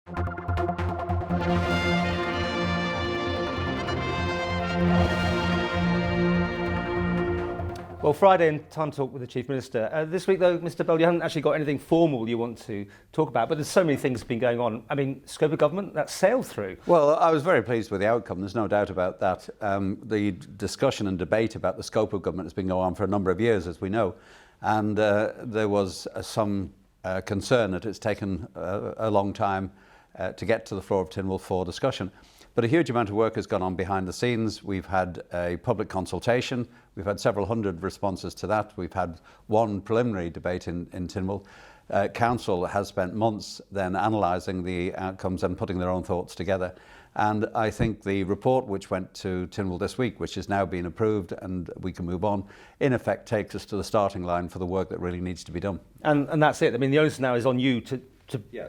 Well, Friday and time to talk with the Chief Minister. This week, though, Mr. Bell, you haven't actually got anything formal you want to talk about, but there's so many things been going on. I mean, scope of government, that sailed through. Well, I was very pleased with the outcome. There's no doubt about that. The discussion and debate about the scope of government has been going on for a number of years, as we know. And there was some concern that it's taken a long time to get to the floor of Tynwald for discussion. But a huge amount of work has gone on behind the scenes. We've had a public consultation. We've had several hundred responses to that. We've had one preliminary debate in Tynwald. Council has spent months then analysing the outcomes and putting their own thoughts together. And I think the report which went to Tynwald this week, which has now been approved and we can move on, in effect takes us to the starting line for the work that really needs to be done. And that's it. I mean, the onus now is on you to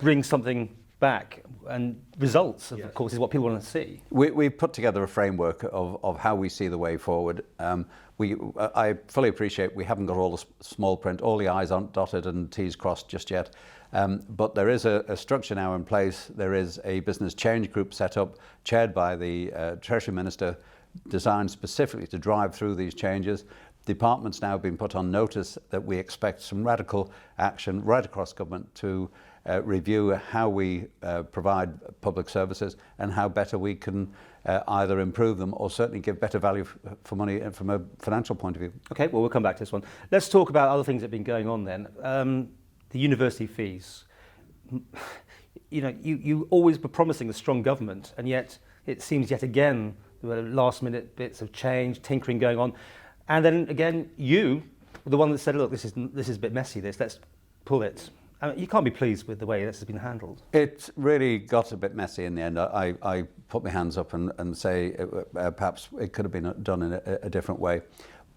bring something back, and results, of course, is what people want to see. We've put together a framework of how we see the way forward. I fully appreciate we haven't got all the small print, all the I's aren't dotted and T's crossed just yet. But there is a structure now in place. There is a business change group set up, chaired by the Treasury Minister, designed specifically to drive through these changes. Departments now been put on notice that we expect some radical action right across government to review how we provide public services and how better we can either improve them or certainly give better value for money from a financial point of view. Okay, well, we'll come back to this one. Let's talk about other things that have been going on then. The university fees. You know, you always were promising a strong government, and yet it seems yet again there were last minute bits of change, tinkering going on. And then again, you were the one that said, look, this is a bit messy, let's pull it. I mean, you can't be pleased with the way this has been handled. It really got a bit messy in the end. I put my hands up and say perhaps it could have been done in a different way.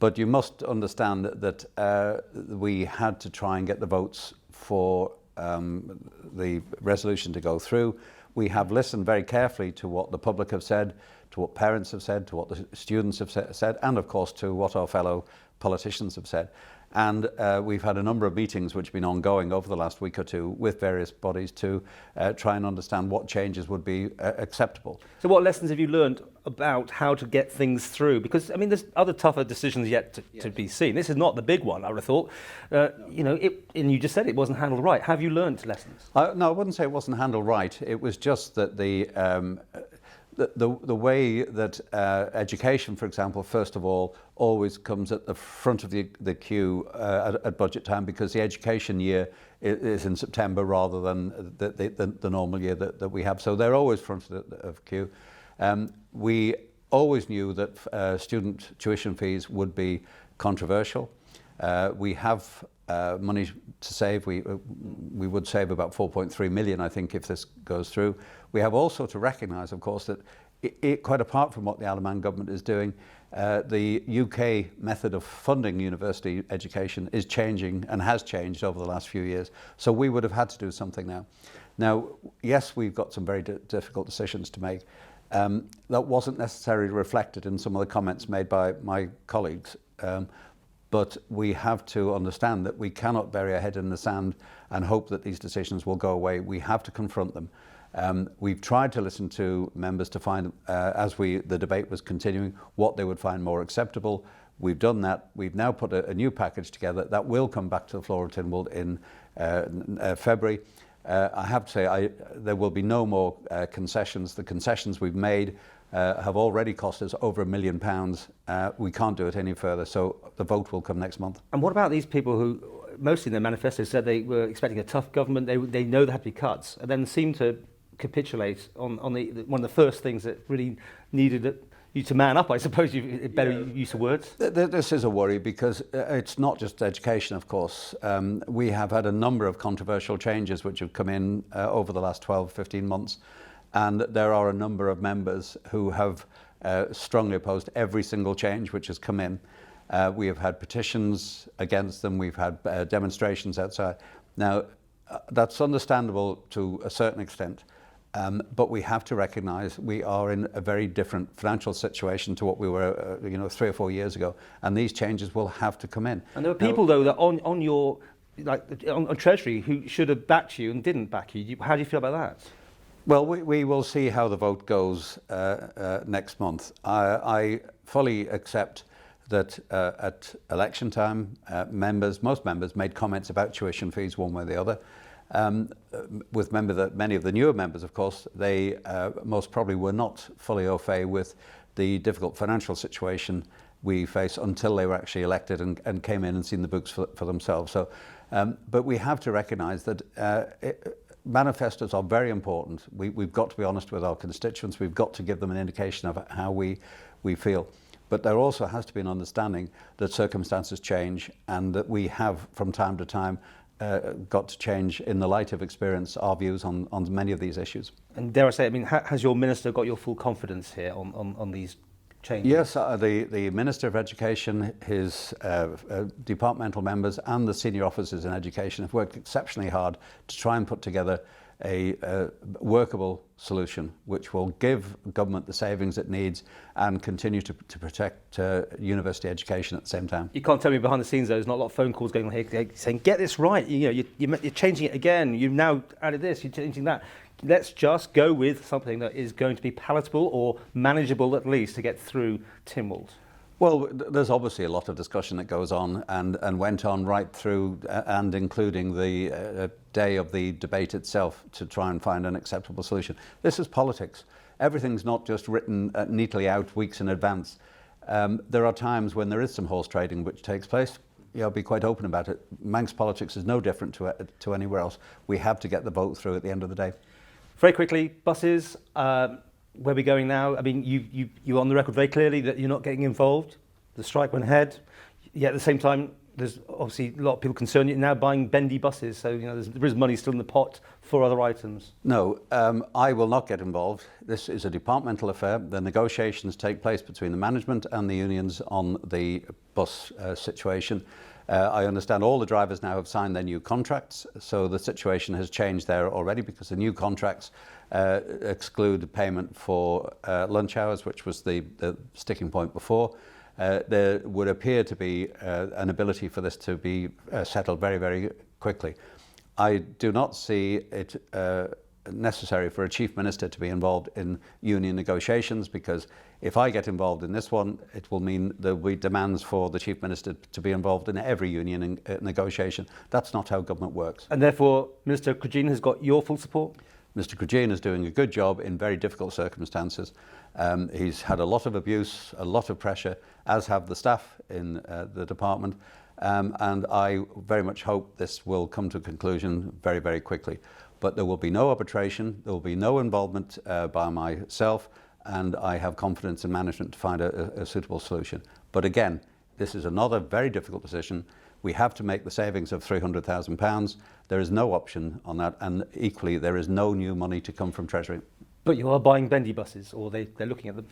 But you must understand that we had to try and get the votes for the resolution to go through. We have listened very carefully to what the public have said, to what parents have said, to what the students have said, and of course to what our fellow politicians have said. And we've had a number of meetings which have been ongoing over the last week or two with various bodies to try and understand what changes would be acceptable. So what lessons have you learned about how to get things through? Because, I mean, there's other tougher decisions yet to be seen. This is not the big one, I would have thought. You know, and you just said it wasn't handled right. Have you learned lessons? No, I wouldn't say it wasn't handled right. It was just that the way that education, for example, first of all, always comes at the front of the queue at budget time, because the education year is in September rather than the normal year that we have. So they're always front of queue. We always knew that student tuition fees would be controversial. We have money to save. We would save about 4.3 million, I think, if this goes through. We have also to recognise, of course, that quite apart from what the Isle of Man government is doing, the UK method of funding university education is changing and has changed over the last few years. So we would have had to do something now. Now, yes, we've got some very difficult decisions to make. That wasn't necessarily reflected in some of the comments made by my colleagues. But we have to understand that we cannot bury our head in the sand and hope that these decisions will go away. We have to confront them. We've tried to listen to members to find, as the debate was continuing, what they would find more acceptable. We've done that. We've now put a new package together that will come back to the floor of Tynwald in February. I have to say there will be no more concessions. The concessions we've made have already cost us over £1 million. We can't do it any further, so the vote will come next month. And what about these people who, mostly in their manifesto, said they were expecting a tough government, they know there had to be cuts, and then seem to capitulate on one of the first things that really needed you to man up, I suppose, better use of words? This is a worry, because it's not just education, of course. We have had a number of controversial changes which have come in over the last 12, 15 months. And there are a number of members who have strongly opposed every single change which has come in. We have had petitions against them. We've had demonstrations outside. Now, that's understandable to a certain extent, but we have to recognise we are in a very different financial situation to what we were 3 or 4 years ago, and these changes will have to come in. And there were people, though, that on your on Treasury who should have backed you and didn't back you. How do you feel about that? Well, we will see how the vote goes next month. I fully accept that at election time, most members made comments about tuition fees one way or the other. With many of the newer members, of course, they most probably were not fully au fait with the difficult financial situation we face until they were actually elected and came in and seen the books for themselves. So, but we have to recognise that manifestos are very important. We've got to be honest with our constituents. We've got to give them an indication of how we feel. But there also has to be an understanding that circumstances change and that we have, from time to time, got to change in the light of experience our views on many of these issues. And dare I say, I mean, has your minister got your full confidence here on these changes? Yes, the Minister of Education, his departmental members and the senior officers in education have worked exceptionally hard to try and put together a workable solution which will give government the savings it needs and continue to protect university education at the same time. You can't tell me behind the scenes there's not a lot of phone calls going on here saying, get this right, you're changing it again, you've now added this, you're changing that. Let's just go with something that is going to be palatable or manageable at least to get through Tynwald. Well, there's obviously a lot of discussion that goes on and went on right through and including the day of the debate itself to try and find an acceptable solution. This is politics. Everything's not just written neatly out weeks in advance. There are times when there is some horse trading which takes place. I'll be quite open about it. Manx politics is no different to anywhere else. We have to get the vote through at the end of the day. Very quickly, buses. Where are we going now? I mean, you're on the record very clearly that you're not getting involved. The strike went ahead. Yet at the same time, there's obviously a lot of people concerned you're now buying bendy buses. So there is money still in the pot for other items. No, I will not get involved. This is a departmental affair. The negotiations take place between the management and the unions on the bus situation. I understand all the drivers now have signed their new contracts, so the situation has changed there already because the new contracts exclude payment for lunch hours, which was the sticking point before. There would appear to be an ability for this to be settled very, very quickly. I do not see it necessary for a chief minister to be involved in union negotiations, because if I get involved in this one, it will mean there will be demands for the chief minister to be involved in every union negotiation. That's not how government works. And therefore, Minister Cregeen has got your full support? Mr. Cregeen is doing a good job in very difficult circumstances. He's had a lot of abuse, a lot of pressure, as have the staff in the department. And I very much hope this will come to a conclusion very, very quickly. But there will be no arbitration, there will be no involvement by myself, and I have confidence in management to find a suitable solution. But again, this is another very difficult decision. We have to make the savings of £300,000. There is no option on that, and equally there is no new money to come from Treasury. But you are buying bendy buses, or they're looking at them?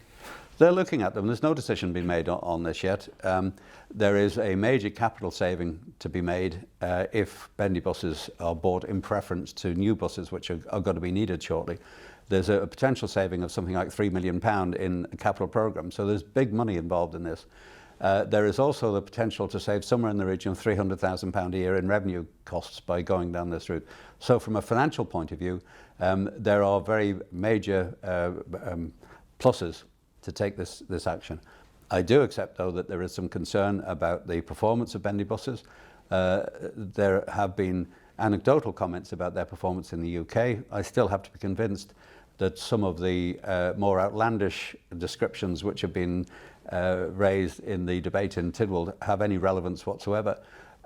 They're looking at them. There's no decision been made on this yet. There is a major capital saving to be made if bendy buses are bought in preference to new buses, which are going to be needed shortly. There's a potential saving of something like £3 million in a capital programme, so there's big money involved in this. There is also the potential to save somewhere in the region of £300,000 a year in revenue costs by going down this route. So from a financial point of view, there are very major pluses to take this action. I do accept, though, that there is some concern about the performance of bendy buses. There have been anecdotal comments about their performance in the UK. I still have to be convinced that some of the more outlandish descriptions which have been raised in the debate in Tynwald have any relevance whatsoever.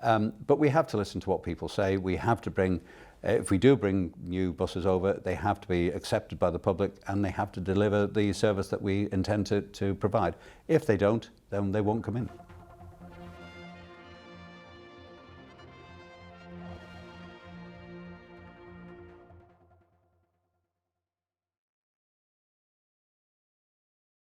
But we have to listen to what people say. We have to bring, if we do bring new buses over, they have to be accepted by the public and they have to deliver the service that we intend to provide. If they don't, then they won't come in.